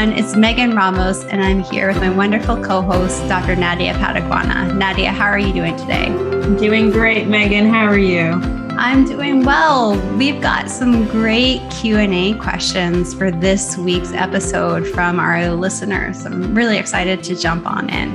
everyone. It's Megan Ramos, and I'm here with my wonderful co-host, Dr. Nadia Pataguana. Nadia, how are you doing today? I'm doing great, Megan. How are you? I'm doing well. We've got some great Q&A questions for this week's episode from our listeners. I'm really excited to jump on in.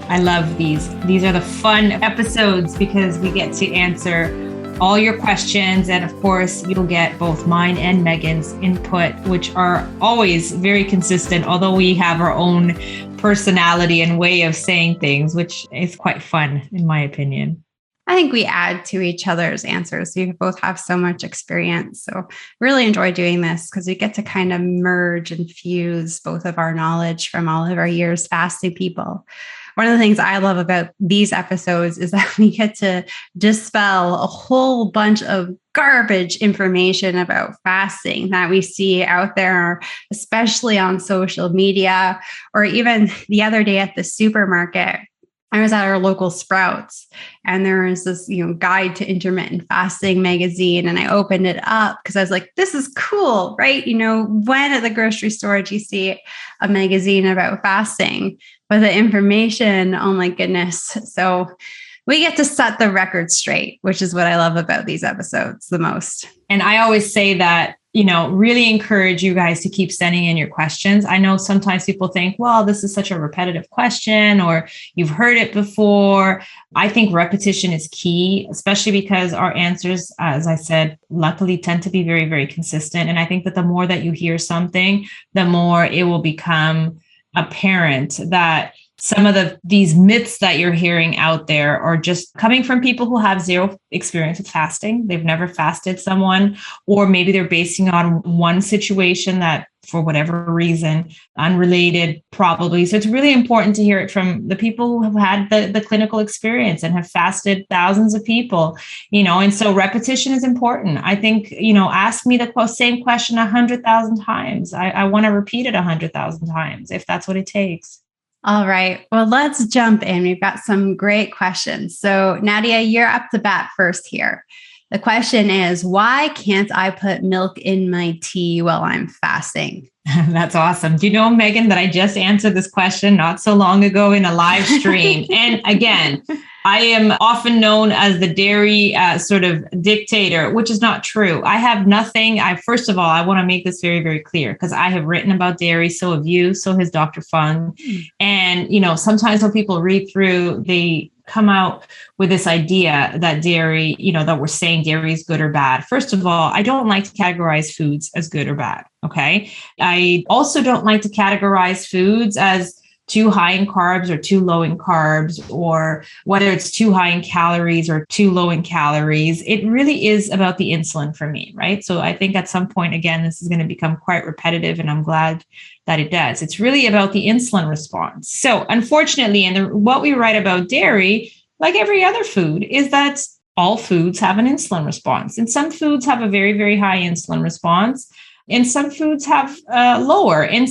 I love these. These are the fun episodes because we get to answer all your questions. And of course, you'll get both mine and Megan's input, which are always very consistent, although we have our own personality and way of saying things, which is quite fun, in my opinion. I think we add to each other's answers. We both have so much experience. So really enjoy doing this because we get to kind of merge and fuse both of our knowledge from all of our years fasting people. One of the things I love about these episodes is that we get to dispel a whole bunch of garbage information about fasting that we see out there, especially on social media, or even the other day at the supermarket. I was at our local Sprouts and there was this, guide to intermittent fasting magazine. And I opened it up because I was like, this is cool, right? When at the grocery store do you see a magazine about fasting? But the information, oh my goodness. So we get to set the record straight, which is what I love about these episodes the most. And I always say that, really encourage you guys to keep sending in your questions. I know sometimes people think, well, this is such a repetitive question, or you've heard it before. I think repetition is key, especially because our answers, as I said, luckily tend to be very, very consistent. And I think that the more that you hear something, the more it will become apparent that some of these myths that you're hearing out there are just coming from people who have zero experience with fasting. They've never fasted someone, or maybe they're basing on one situation that, for whatever reason, unrelated probably. So it's really important to hear it from the people who have had the clinical experience and have fasted thousands of people, and so repetition is important. I think, ask me the same question 100,000 times. I want to repeat it 100,000 times if that's what it takes. All right. Well, let's jump in. We've got some great questions. So Nadia, you're up to bat first here. The question is, why can't I put milk in my tea while I'm fasting? That's awesome. Do you know, Megan, that I just answered this question not so long ago in a live stream? And again, I am often known as the dairy sort of dictator, which is not true. I have nothing. First of all, I want to make this very, very clear because I have written about dairy. So have you. So has Dr. Fung. And, sometimes when people read through, they come out with this idea that dairy, that we're saying dairy is good or bad. First of all, I don't like to categorize foods as good or bad. Okay. I also don't like to categorize foods as too high in carbs or too low in carbs, or whether it's too high in calories or too low in calories. It really is about the insulin for me, right? So I think at some point, again, this is going to become quite repetitive, and I'm glad that it does. It's really about the insulin response. So unfortunately, what we write about dairy, like every other food, is that all foods have an insulin response. And some foods have a very, very high insulin response. And some foods have lower, and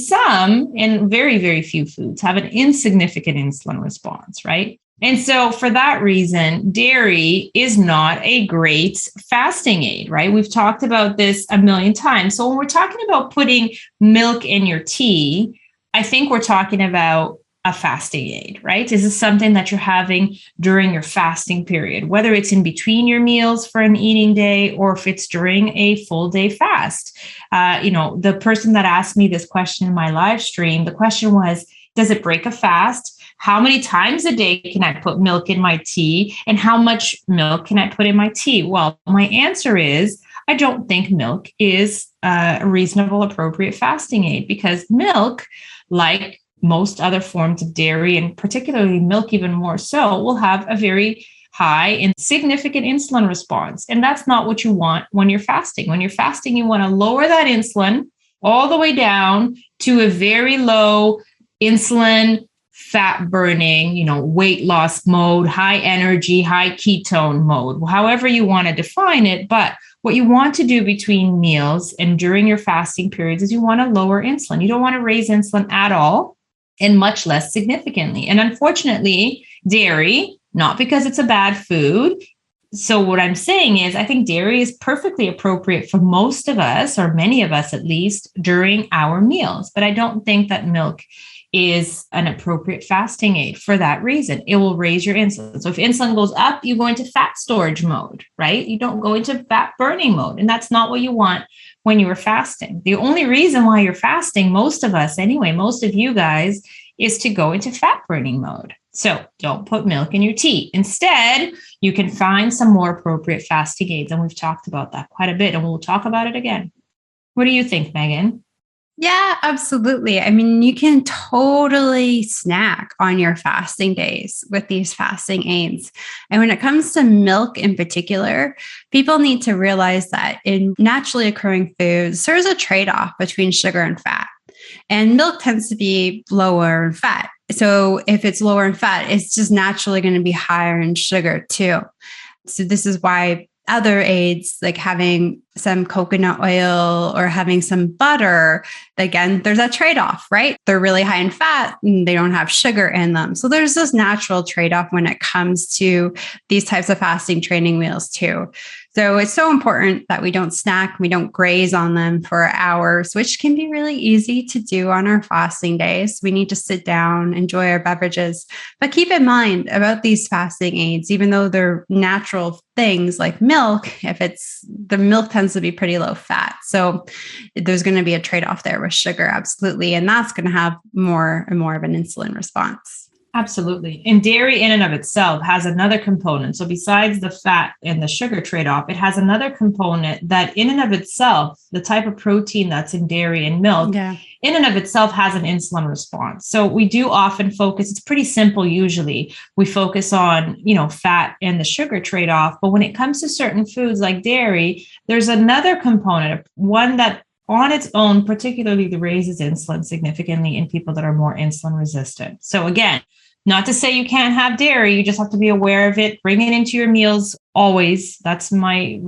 very, very few foods have an insignificant insulin response, right? And so for that reason, dairy is not a great fasting aid, right? We've talked about this a million times. So when we're talking about putting milk in your tea, I think we're talking about a fasting aid, right? This is something that you're having during your fasting period, whether it's in between your meals for an eating day or if it's during a full day fast. The person that asked me this question in my live stream, the question was, does it break a fast? How many times a day can I put milk in my tea? And how much milk can I put in my tea? Well, my answer is, I don't think milk is a reasonable, appropriate fasting aid because milk, like most other forms of dairy, and particularly milk even more so, will have a very high and significant insulin response. And that's not what you want when you're fasting. When you're fasting, you want to lower that insulin all the way down to a very low insulin, fat burning, weight loss mode, high energy, high ketone mode, however you want to define it. But what you want to do between meals and during your fasting periods is you want to lower insulin. You don't want to raise insulin at all, and much less significantly. And unfortunately, dairy, not because it's a bad food, So what I'm saying is, I think dairy is perfectly appropriate for most of us, or many of us at least, during our meals. But I don't think that milk is an appropriate fasting aid for that reason. It will raise your insulin. So if insulin goes up, you go into fat storage mode, right? You don't go into fat burning mode. And that's not what you want when you are fasting. The only reason why you're fasting, most of us anyway, most of you guys, is to go into fat burning mode. So don't put milk in your tea. Instead, you can find some more appropriate fasting aids. And we've talked about that quite a bit, and we'll talk about it again. What do you think, Megan? Yeah, absolutely. I mean, you can totally snack on your fasting days with these fasting aids. And when it comes to milk in particular, people need to realize that in naturally occurring foods, there's a trade-off between sugar and fat. And milk tends to be lower in fat. So if it's lower in fat, it's just naturally going to be higher in sugar too. So this is why other aids, like having some coconut oil or having some butter, again, there's a trade-off, right? They're really high in fat and they don't have sugar in them. So there's this natural trade-off when it comes to these types of fasting training meals too. So it's so important that we don't snack, we don't graze on them for hours, which can be really easy to do on our fasting days. We need to sit down, enjoy our beverages, but keep in mind about these fasting aids, even though they're natural things like milk, if it's the milk tends to be pretty low fat. So there's going to be a trade-off there with sugar, absolutely. And that's going to have more and more of an insulin response. Absolutely. And dairy in and of itself has another component. So besides the fat and the sugar trade-off, it has another component that in and of itself, the type of protein that's in dairy and milk, in and of itself has an insulin response. So we do often focus, it's pretty simple usually. We focus on, fat and the sugar trade-off. But when it comes to certain foods like dairy, there's another component, one that on its own particularly raises insulin significantly in people that are more insulin resistant. So again, not to say you can't have dairy, you just have to be aware of it. Bring it into your meals always. That's my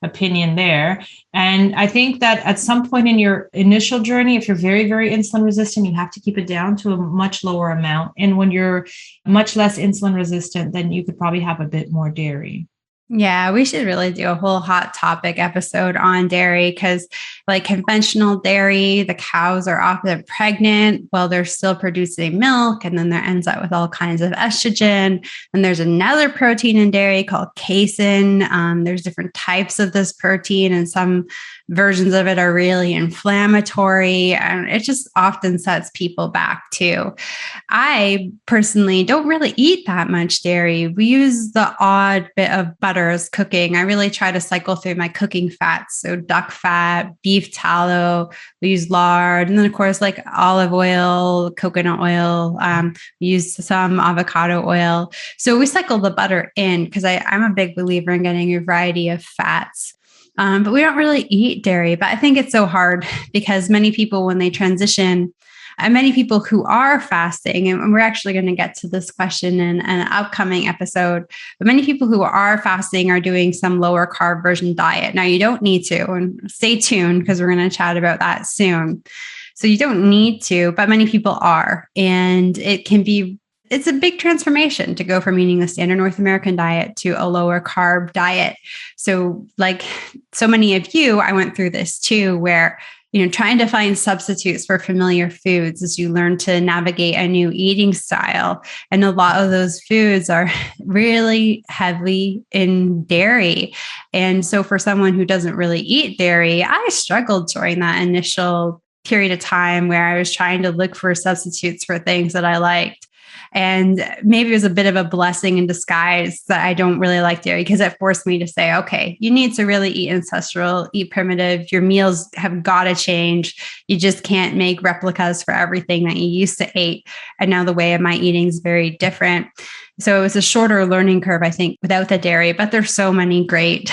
opinion there. And I think that at some point in your initial journey, if you're very, very insulin resistant, you have to keep it down to a much lower amount. And when you're much less insulin resistant, then you could probably have a bit more dairy. Yeah, we should really do a whole hot topic episode on dairy because, like conventional dairy, the cows are often pregnant while they're still producing milk, and then there ends up with all kinds of estrogen. And there's another protein in dairy called casein. There's different types of this protein, and some versions of it are really inflammatory, and it just often sets people back too. I personally don't really eat that much dairy. We use the odd bit of butter as cooking. I really try to cycle through my cooking fats. So duck fat, beef tallow, we use lard, and then of course like olive oil, coconut oil, we use some avocado oil. So we cycle the butter in because I'm a big believer in getting a variety of fats. But we don't really eat dairy. But I think it's so hard because many people, when they transition, and many people who are fasting, and we're actually going to get to this question in an upcoming episode, but many people who are fasting are doing some lower carb version diet. Now, you don't need to, and stay tuned because we're going to chat about that soon. So you don't need to, but many people are. And it's a big transformation to go from eating the standard North American diet to a lower carb diet. So like so many of you, I went through this too, where trying to find substitutes for familiar foods as you learn to navigate a new eating style. And a lot of those foods are really heavy in dairy. And so for someone who doesn't really eat dairy, I struggled during that initial period of time where I was trying to look for substitutes for things that I liked. And maybe it was a bit of a blessing in disguise that I don't really like dairy because it forced me to say, okay, you need to really eat ancestral, eat primitive. Your meals have got to change. You just can't make replicas for everything that you used to eat. And now the way of my eating is very different. So it was a shorter learning curve, I think, without the dairy, but there's so many great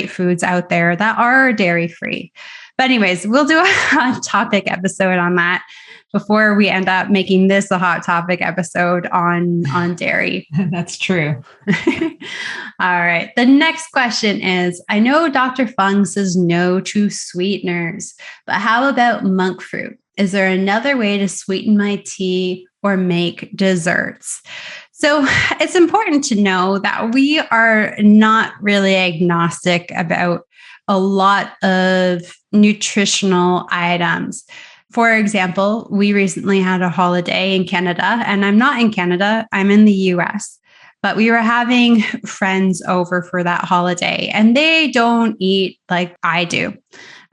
foods out there that are dairy free. But anyways, we'll do a hot topic episode on that before we end up making this a hot topic episode on dairy. That's true. All right. The next question is, I know Dr. Fung says no to sweeteners, but how about monk fruit? Is there another way to sweeten my tea or make desserts? So it's important to know that we are not really agnostic about a lot of nutritional items. For example, we recently had a holiday in Canada, and I'm not in Canada, I'm in the US. But we were having friends over for that holiday, and they don't eat like I do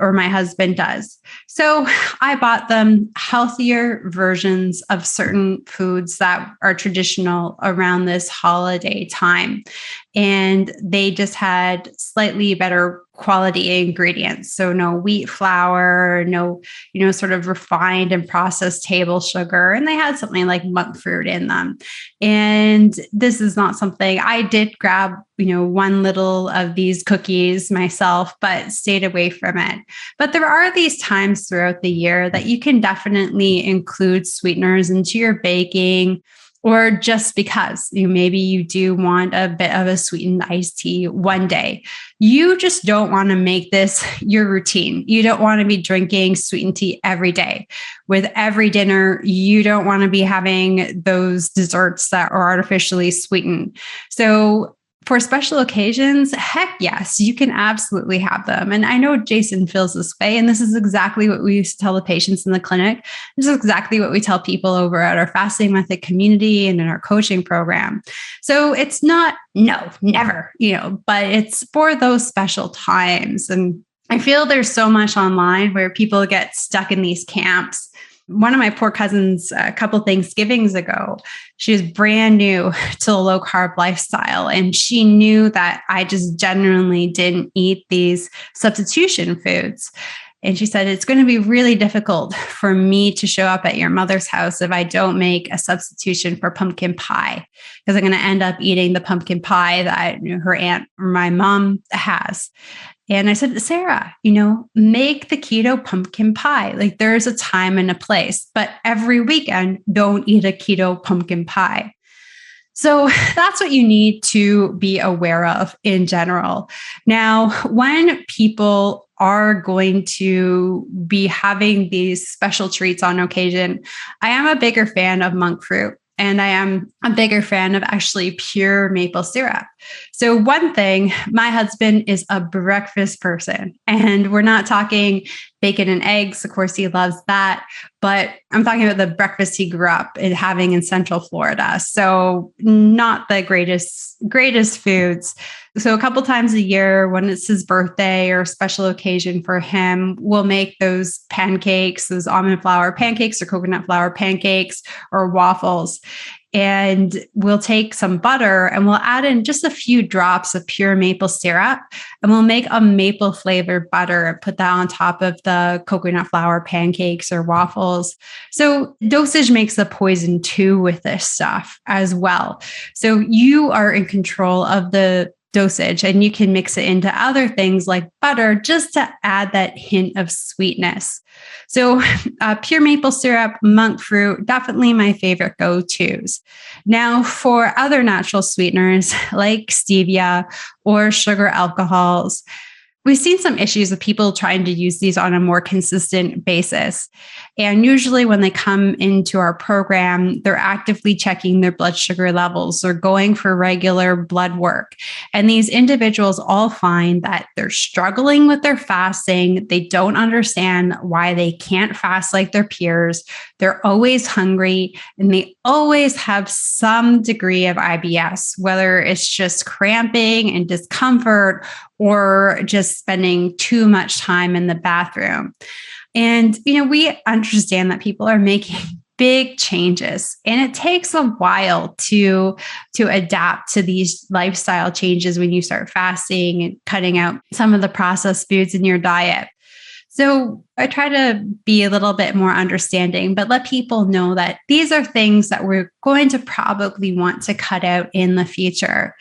or my husband does. So I bought them healthier versions of certain foods that are traditional around this holiday time. And they just had slightly better quality ingredients. So no wheat flour, no, sort of refined and processed table sugar. And they had something like monk fruit in them. And this is not something I did grab, one little of these cookies myself, but stayed away from it. But there are these times throughout the year that you can definitely include sweeteners into your baking, or just because maybe you do want a bit of a sweetened iced tea one day. You just don't want to make this your routine. You don't want to be drinking sweetened tea every day. With every dinner, you don't want to be having those desserts that are artificially sweetened. So for special occasions, heck yes, you can absolutely have them. And I know Jason feels this way. And this is exactly what we used to tell the patients in the clinic. This is exactly what we tell people over at our fasting method community and in our coaching program. So it's not, no, never, but it's for those special times. And I feel there's so much online where people get stuck in these camps. One of my poor cousins, a couple Thanksgivings ago, she was brand new to the low carb lifestyle. And she knew that I just genuinely didn't eat these substitution foods. And she said, it's going to be really difficult for me to show up at your mother's house if I don't make a substitution for pumpkin pie, because I'm going to end up eating the pumpkin pie that her aunt or my mom has. And I said, Sarah, make the keto pumpkin pie. Like there's a time and a place, but every weekend, don't eat a keto pumpkin pie. So that's what you need to be aware of in general. Now, when people are going to be having these special treats on occasion, I am a bigger fan of monk fruit. And I am a bigger fan of actually pure maple syrup. So one thing, my husband is a breakfast person, and we're not talking bacon and eggs. Of course, he loves that. But I'm talking about the breakfast he grew up having in Central Florida. So not the greatest foods. So a couple times a year when it's his birthday or special occasion for him, we'll make those pancakes, those almond flour pancakes or coconut flour pancakes or waffles. And we'll take some butter and we'll add in just a few drops of pure maple syrup, and we'll make a maple flavored butter and put that on top of the coconut flour pancakes or waffles. So dosage makes the poison too with this stuff as well. So you are in control of the dosage, and you can mix it into other things like butter just to add that hint of sweetness. So pure maple syrup, monk fruit, definitely my favorite go-tos. Now for other natural sweeteners like stevia or sugar alcohols, we've seen some issues with people trying to use these on a more consistent basis. And usually when they come into our program, they're actively checking their blood sugar levels or going for regular blood work. And these individuals all find that they're struggling with their fasting. They don't understand why they can't fast like their peers. They're always hungry, and they always have some degree of IBS, whether it's just cramping and discomfort or just spending too much time in the bathroom. And, we understand that people are making big changes, and it takes a while to adapt to these lifestyle changes when you start fasting and cutting out some of the processed foods in your diet. So I try to be a little bit more understanding, but let people know that these are things that we're going to probably want to cut out in the future.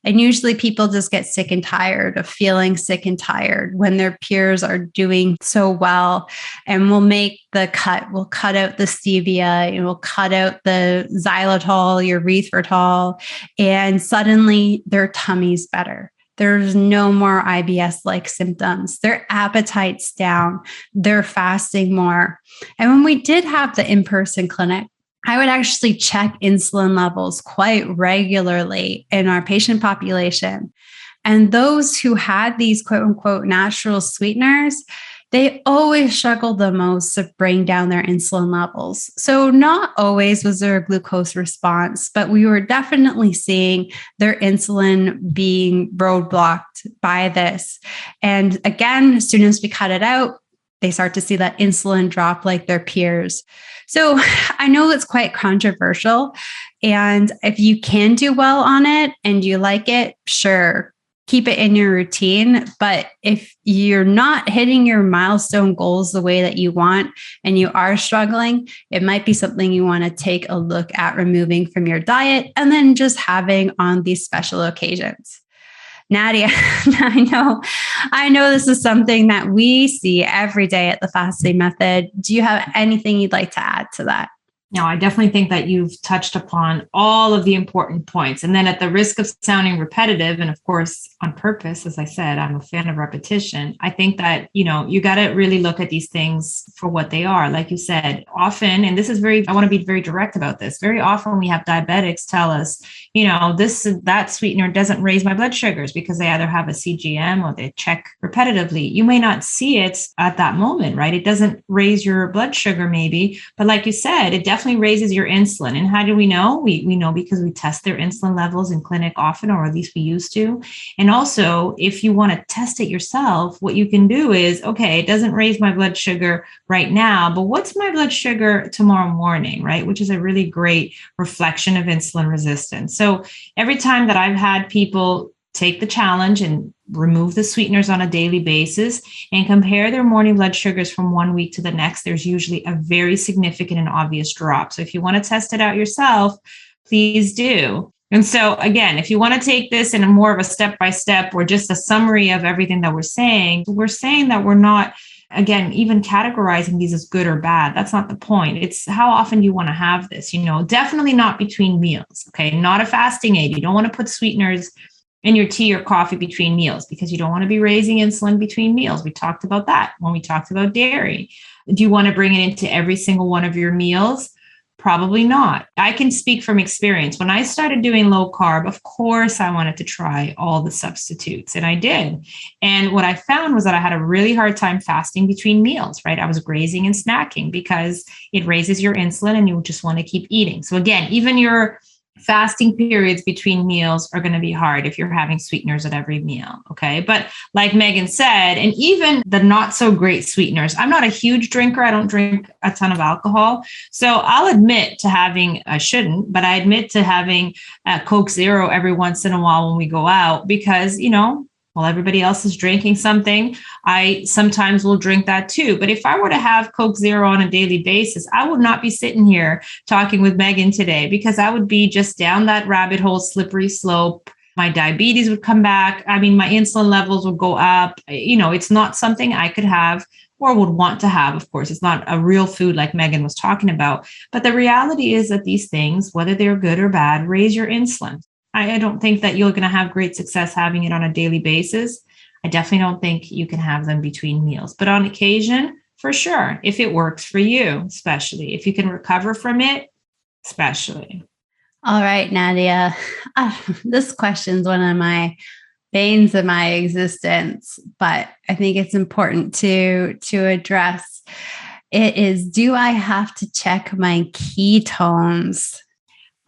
And usually people just get sick and tired of feeling sick and tired when their peers are doing so well. And we'll make the cut. We'll cut out the stevia, and we'll cut out the xylitol, erythritol, and suddenly their tummy's better. There's no more IBS-like symptoms. Their appetite's down. They're fasting more. And when we did have the in-person clinic, I would actually check insulin levels quite regularly in our patient population. And those who had these quote unquote natural sweeteners, they always struggled the most to bring down their insulin levels. So, not always was there a glucose response, but we were definitely seeing their insulin being roadblocked by this. And again, as soon as we cut it out, they start to see that insulin drop like their peers. So, I know it's quite controversial. And if you can do well on it and you like it, sure, keep it in your routine. But if you're not hitting your milestone goals the way that you want and you are struggling, it might be something you want to take a look at removing from your diet and then just having on these special occasions. Nadia, I know this is something that we see every day at the Fasting Method. Do you have anything you'd like to add to that? No, I definitely think that you've touched upon all of the important points. And then at the risk of sounding repetitive, and of course, on purpose, as I said, I'm a fan of repetition. I think that, you got to really look at these things for what they are. Like you said, often, and I want to be very direct about this. Very often we have diabetics tell us, that sweetener doesn't raise my blood sugars because they either have a CGM or they check repetitively. You may not see it at that moment, right? It doesn't raise your blood sugar maybe, but like you said, it definitely raises your insulin. And how do we know? We know because we test their insulin levels in clinic often, or at least we used to. And also, if you want to test it yourself, what you can do is, okay, it doesn't raise my blood sugar right now, but what's my blood sugar tomorrow morning, right? Which is a really great reflection of insulin resistance. So every time that I've had people take the challenge and remove the sweeteners on a daily basis and compare their morning blood sugars from one week to the next, there's usually a very significant and obvious drop. So if you want to test it out yourself, please do. And so again, if you want to take this in a more of a step-by-step or just a summary of everything that we're saying that we're not, again, even categorizing these as good or bad. That's not the point. It's how often you want to have this, definitely not between meals. Okay. Not a fasting aid. You don't want to put sweeteners in your tea or coffee between meals because you don't want to be raising insulin between meals. We talked about that when we talked about dairy. Do you want to bring it into every single one of your meals? Probably not. I can speak from experience. When I started doing low carb, of course, I wanted to try all the substitutes, and I did. And what I found was that I had a really hard time fasting between meals, right? I was grazing and snacking because it raises your insulin and you just want to keep eating. So again, even your fasting periods between meals are going to be hard if you're having sweeteners at every meal. Okay. But like Megan said, and even the not so great sweeteners, I'm not a huge drinker. I don't drink a ton of alcohol. So I'll admit to having, I shouldn't, but I admit to having a Coke Zero every once in a while when we go out because, while everybody else is drinking something, I sometimes will drink that too. But if I were to have Coke Zero on a daily basis, I would not be sitting here talking with Megan today because I would be just down that rabbit hole, slippery slope. My diabetes would come back. I mean, my insulin levels would go up. It's not something I could have or would want to have. Of course, it's not a real food like Megan was talking about. But the reality is that these things, whether they're good or bad, raise your insulin. I don't think that you're going to have great success having it on a daily basis. I definitely don't think you can have them between meals, but on occasion, for sure, if it works for you, especially if you can recover from it, especially. All right, Nadia, this question is one of my banes of my existence, but I think it's important to address. It is, do I have to check my ketones?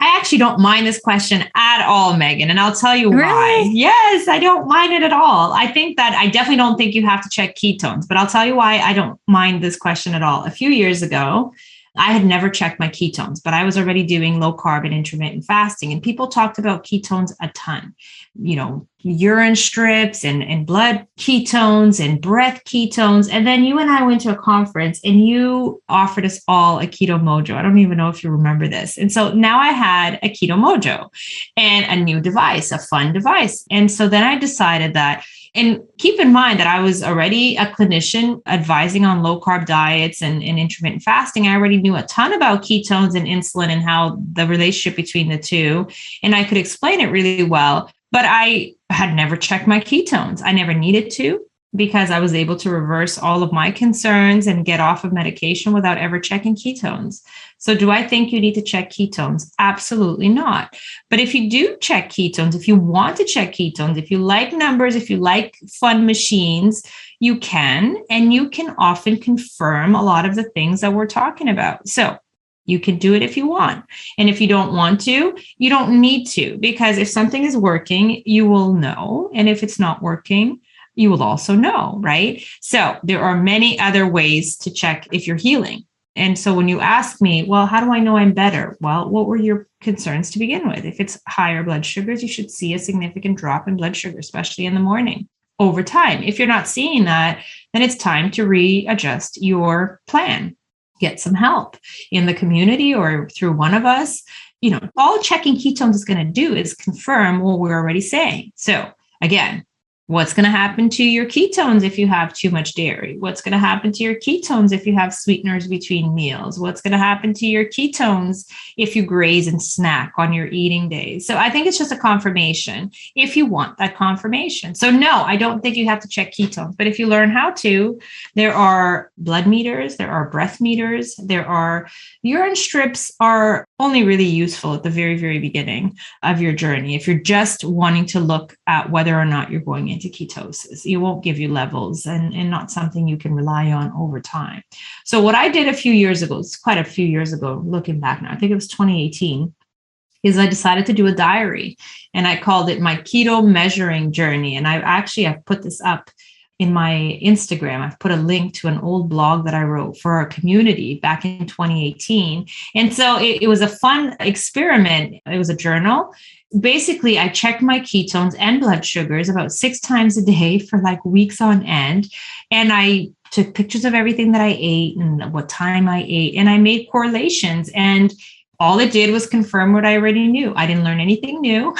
I actually don't mind this question at all, Megan, and I'll tell you why. Really? Yes, I don't mind it at all. I think that I definitely don't think you have to check ketones, but I'll tell you why I don't mind this question at all. A few years ago, I had never checked my ketones, but I was already doing low carb and intermittent fasting, and people talked about ketones a ton. Urine strips and blood ketones and breath ketones. And then you and I went to a conference and you offered us all a Keto Mojo. I don't even know if you remember this. And so now I had a Keto Mojo and a new device, a fun device. And so then I decided that, and keep in mind that I was already a clinician advising on low carb diets and intermittent fasting. I already knew a ton about ketones and insulin and how the relationship between the two. And I could explain it really well. But I had never checked my ketones. I never needed to. because I was able to reverse all of my concerns and get off of medication without ever checking ketones. So do I think you need to check ketones? Absolutely not. But if you do check ketones, if you want to check ketones, if you like numbers, if you like fun machines, you can, and you can often confirm a lot of the things that we're talking about. So you can do it if you want. And if you don't want to, you don't need to, because if something is working, you will know. And if it's not working, you will also know, right? So there are many other ways to check if you're healing. And so when you ask me, well, how do I know I'm better? Well, what were your concerns to begin with? If it's higher blood sugars, you should see a significant drop in blood sugar, especially in the morning, over time. If you're not seeing that, then it's time to readjust your plan. Get some help in the community or through one of us. All checking ketones is going to do is confirm what we're already saying. So again, what's going to happen to your ketones if you have too much dairy? What's going to happen to your ketones if you have sweeteners between meals? What's going to happen to your ketones if you graze and snack on your eating days? So I think it's just a confirmation if you want that confirmation. So no, I don't think you have to check ketones, but if you learn how to, there are blood meters, there are breath meters, there are urine strips are only really useful at the very, very beginning of your journey. If you're just wanting to look at whether or not you're going into ketosis, it won't give you levels and not something you can rely on over time. So what I did a few years ago, it's quite a few years ago, looking back now, I think it was 2018, is I decided to do a diary, and I called it my keto measuring journey. And I've put this up in my Instagram. I've put a link to an old blog that I wrote for our community back in 2018. And so it was a fun experiment. It was a journal. Basically, I checked my ketones and blood sugars about 6 times a day for like weeks on end. And I took pictures of everything that I ate and what time I ate. And I made correlations. And all it did was confirm what I already knew. I didn't learn anything new.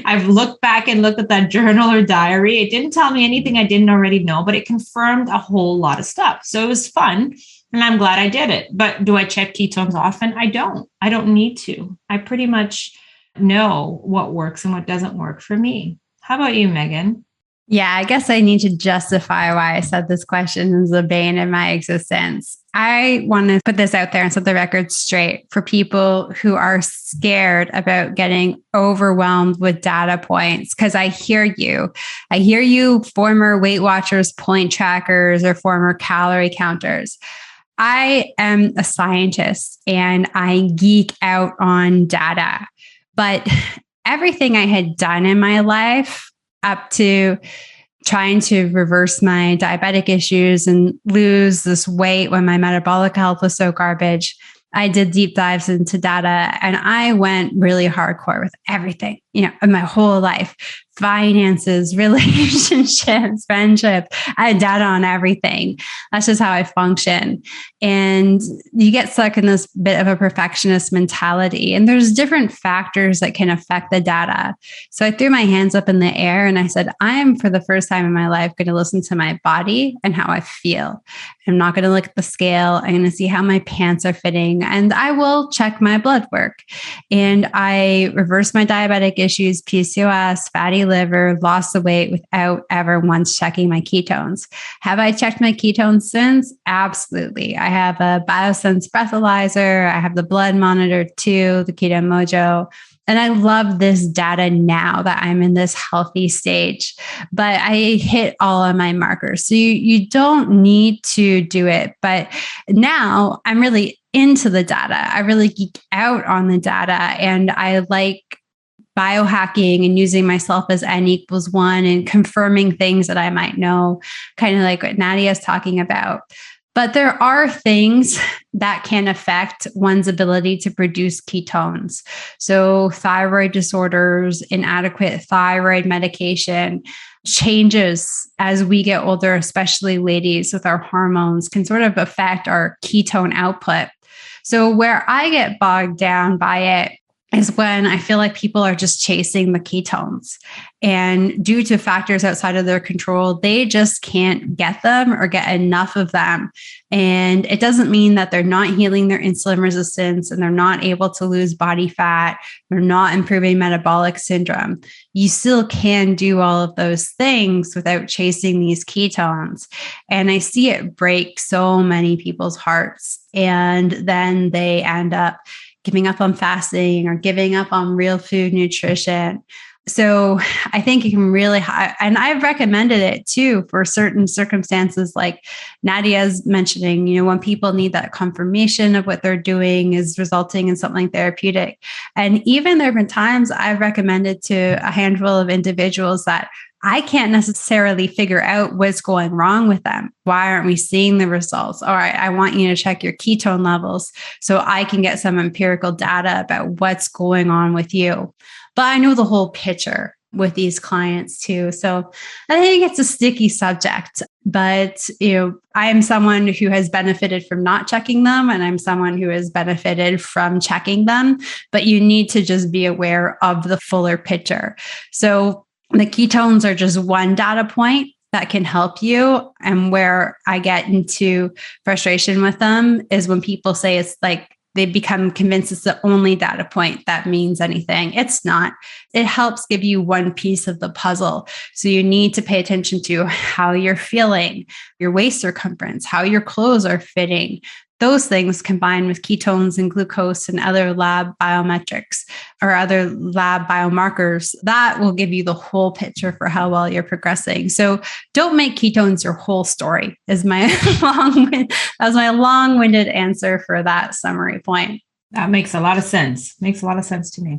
I've looked back and looked at that journal or diary. It didn't tell me anything I didn't already know, but it confirmed a whole lot of stuff. So it was fun, and I'm glad I did it. But do I check ketones often? I don't. I don't need to. I pretty much know what works and what doesn't work for me. How about you, Megan? Yeah, I guess I need to justify why I said this question is the bane of my existence. I want to put this out there and set the record straight for people who are scared about getting overwhelmed with data points. Because I hear you. I hear you, former Weight Watchers, point trackers, or former calorie counters. I am a scientist and I geek out on data. But everything I had done in my life up to trying to reverse my diabetic issues and lose this weight when my metabolic health was so garbage, I did deep dives into data, and I went really hardcore with everything, in my whole life. Finances, relationships, friendships. I had data on everything. That's just how I function. And you get stuck in this bit of a perfectionist mentality. And there's different factors that can affect the data. So I threw my hands up in the air and I said, I am, for the first time in my life, going to listen to my body and how I feel. I'm not going to look at the scale. I'm going to see how my pants are fitting, and I will check my blood work. And I reversed my diabetic issues, PCOS, fatty liver, lost the weight without ever once checking my ketones. Have I checked my ketones since? Absolutely. I have a BioSense breathalyzer. I have the blood monitor too, the Keto Mojo. And I love this data now that I'm in this healthy stage, but I hit all of my markers. So you don't need to do it. But now I'm really into the data. I really geek out on the data, and I like biohacking and using myself as N=1 and confirming things that I might know, kind of like what Nadia is talking about. But there are things that can affect one's ability to produce ketones. So thyroid disorders, inadequate thyroid medication, changes as we get older, especially ladies with our hormones, can sort of affect our ketone output. So where I get bogged down by it is when I feel like people are just chasing the ketones. And due to factors outside of their control, they just can't get them or get enough of them. And it doesn't mean that they're not healing their insulin resistance and they're not able to lose body fat, they're not improving metabolic syndrome. You still can do all of those things without chasing these ketones. And I see it break so many people's hearts. And then they end up giving up on fasting or giving up on real food nutrition. So I think you can really, and I've recommended it too for certain circumstances, like Nadia's mentioning, when people need that confirmation of what they're doing is resulting in something therapeutic. And even there have been times I've recommended to a handful of individuals that I can't necessarily figure out what's going wrong with them. Why aren't we seeing the results? All right, I want you to check your ketone levels so I can get some empirical data about what's going on with you. But I know the whole picture with these clients too. So I think it's a sticky subject, but I am someone who has benefited from not checking them, and I'm someone who has benefited from checking them, but you need to just be aware of the fuller picture. So the ketones are just one data point that can help you. And where I get into frustration with them is when people say it's like they become convinced it's the only data point that means anything. It's not. It helps give you one piece of the puzzle. So you need to pay attention to how you're feeling, your waist circumference, how your clothes are fitting. Those things combined with ketones and glucose and other lab biometrics or other lab biomarkers, that will give you the whole picture for how well you're progressing. So don't make ketones your whole story is my long-winded answer for that summary point. That makes a lot of sense. Makes a lot of sense to me.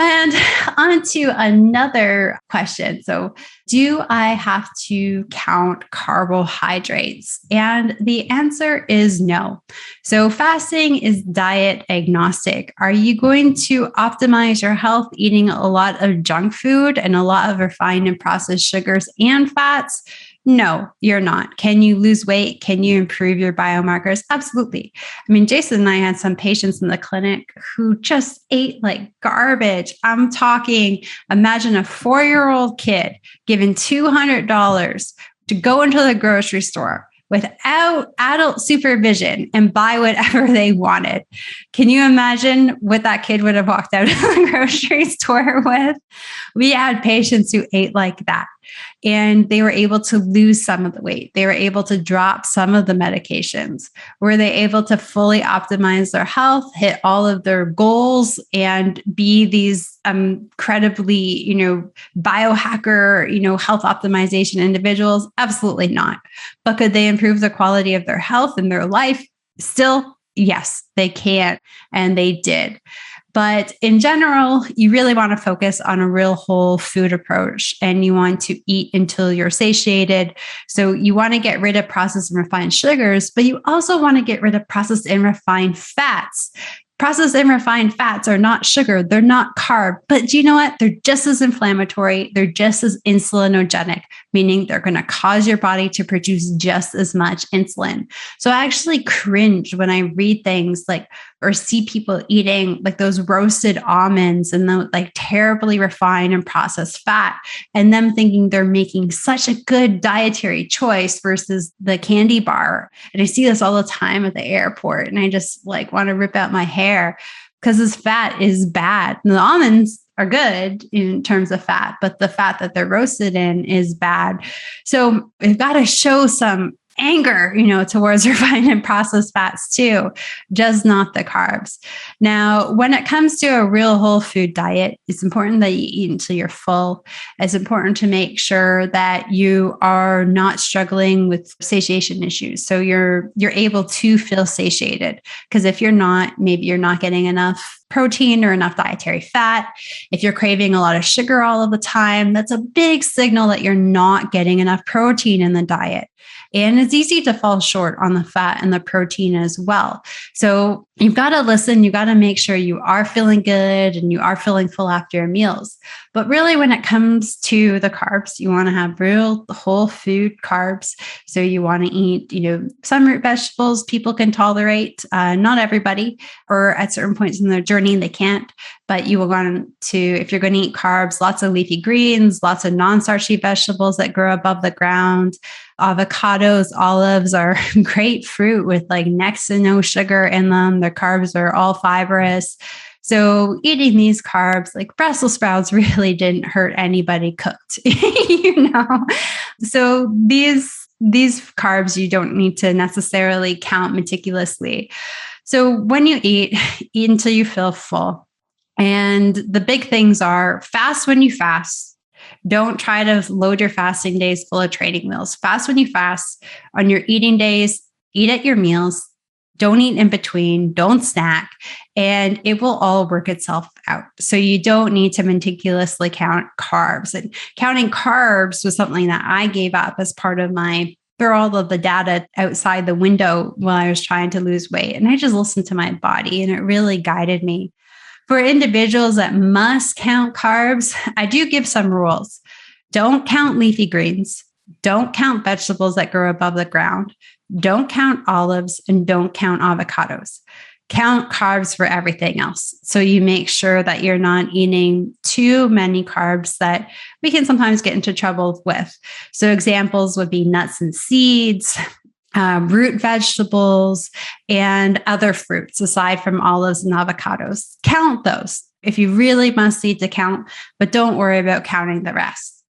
And on to another question. So, do I have to count carbohydrates? And the answer is no. So, fasting is diet agnostic. Are you going to optimize your health eating a lot of junk food and a lot of refined and processed sugars and fats? No, you're not. Can you lose weight? Can you improve your biomarkers? Absolutely. I mean, Jason and I had some patients in the clinic who just ate like garbage. I'm talking, imagine a 4-year-old kid given $200 to go into the grocery store without adult supervision and buy whatever they wanted. Can you imagine what that kid would have walked out of the grocery store with? We had patients who ate like that. And they were able to lose some of the weight. They were able to drop some of the medications. Were they able to fully optimize their health, hit all of their goals, and be these incredibly, biohacker, health optimization individuals? Absolutely not. But could they improve the quality of their health and their life? Still, yes, they can. And they did. But in general, you really want to focus on a real whole food approach, and you want to eat until you're satiated. So you want to get rid of processed and refined sugars, but you also want to get rid of processed and refined fats. Processed and refined fats are not sugar. They're not carb, but do you know what? They're just as inflammatory. They're just as insulinogenic, meaning they're going to cause your body to produce just as much insulin. So I actually cringe when I read things like, or see people eating like those roasted almonds and the like terribly refined and processed fat, and them thinking they're making such a good dietary choice versus the candy bar. And I see this all the time at the airport, and I just like want to rip out my hair because this fat is bad. And the almonds are good in terms of fat, but the fat that they're roasted in is bad. So we've got to show some anger, towards refined and processed fats too, just not the carbs. Now, when it comes to a real whole food diet, it's important that you eat until you're full. It's important to make sure that you are not struggling with satiation issues. So you're able to feel satiated, because if you're not, maybe you're not getting enough protein or enough dietary fat. If you're craving a lot of sugar all of the time, that's a big signal that you're not getting enough protein in the diet. And it's easy to fall short on the fat and the protein as well. So you've got to listen. You've got to make sure you are feeling good and you are feeling full after your meals. But really, when it comes to the carbs, you want to have real whole food carbs. So you want to eat, some root vegetables people can tolerate, not everybody, or at certain points in their journey journey, they can't, but you will want to, if you're going to eat carbs, lots of leafy greens, lots of non-starchy vegetables that grow above the ground. Avocados, olives are great fruit with like next to no sugar in them. Their carbs are all fibrous. So eating these carbs, like Brussels sprouts, really didn't hurt anybody cooked, So these carbs, you don't need to necessarily count meticulously. So when you eat until you feel full. And the big things are fast when you fast. Don't try to load your fasting days full of training meals. Fast when you fast. On your eating days, eat at your meals. Don't eat in between. Don't snack. And it will all work itself out. So you don't need to meticulously count carbs. And counting carbs was something that I gave up as part of throw all of the data outside the window while I was trying to lose weight. And I just listened to my body, and it really guided me. For individuals that must count carbs, I do give some rules. Don't count leafy greens. Don't count vegetables that grow above the ground. Don't count olives, and don't count avocados. Count carbs for everything else. So you make sure that you're not eating too many carbs that we can sometimes get into trouble with. So examples would be nuts and seeds, root vegetables, and other fruits aside from olives and avocados. Count those if you really must need to count, but don't worry about counting the rest.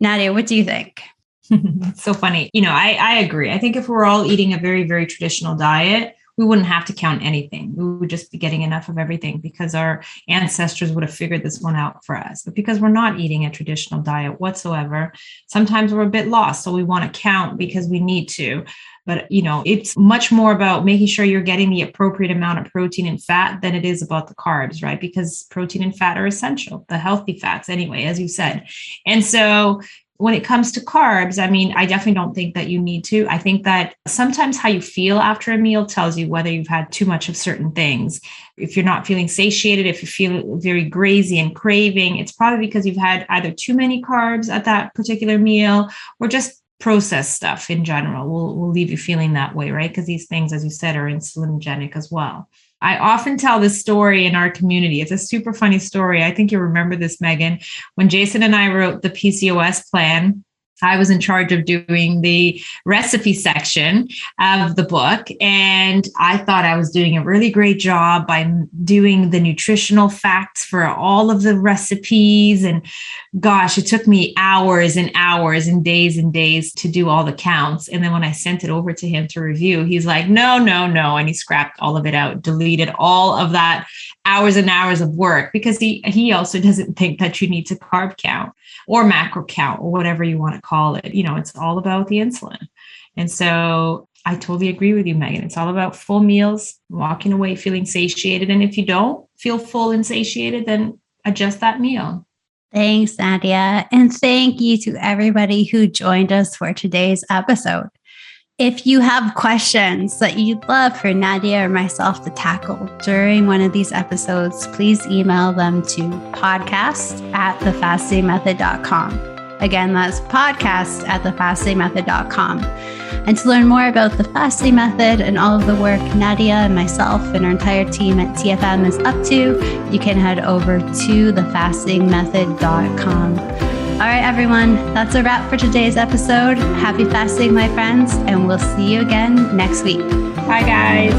Nadia, what do you think? It's so funny. I agree. I think if we're all eating a very, very traditional diet, we wouldn't have to count anything. We would just be getting enough of everything because our ancestors would have figured this one out for us. But because we're not eating a traditional diet whatsoever, sometimes we're a bit lost. So we want to count because we need to. But, it's much more about making sure you're getting the appropriate amount of protein and fat than it is about the carbs, right? Because protein and fat are essential, the healthy fats anyway, as you said. And so when it comes to carbs, I definitely don't think that you need to. I think that sometimes how you feel after a meal tells you whether you've had too much of certain things. If you're not feeling satiated, if you feel very grazy and craving, it's probably because you've had either too many carbs at that particular meal or just processed stuff in general will leave you feeling that way, right? Because these things, as you said, are insulinogenic as well. I often tell this story in our community. It's a super funny story. I think you remember this, Megan. When Jason and I wrote the PCOS plan, I was in charge of doing the recipe section of the book. And I thought I was doing a really great job by doing the nutritional facts for all of the recipes. And gosh, it took me hours and hours and days to do all the counts. And then when I sent it over to him to review, he's like, no. And he scrapped all of it out, deleted all of that hours and hours of work, because he also doesn't think that you need to carb count or macro count or whatever you want to call it. It's all about the insulin. And so I totally agree with you, Megan. It's all about full meals, walking away feeling satiated. And if you don't feel full and satiated, then adjust that meal. Thanks, Nadia. And thank you to everybody who joined us for today's episode. If you have questions that you'd love for Nadia or myself to tackle during one of these episodes, please email them to podcast@thefastingmethod.com. Again, that's podcast@thefastingmethod.com. And to learn more about the fasting method and all of the work Nadia and myself and our entire team at TFM is up to, you can head over to thefastingmethod.com. All right, everyone, that's a wrap for today's episode. Happy fasting, my friends, and we'll see you again next week. Bye, guys.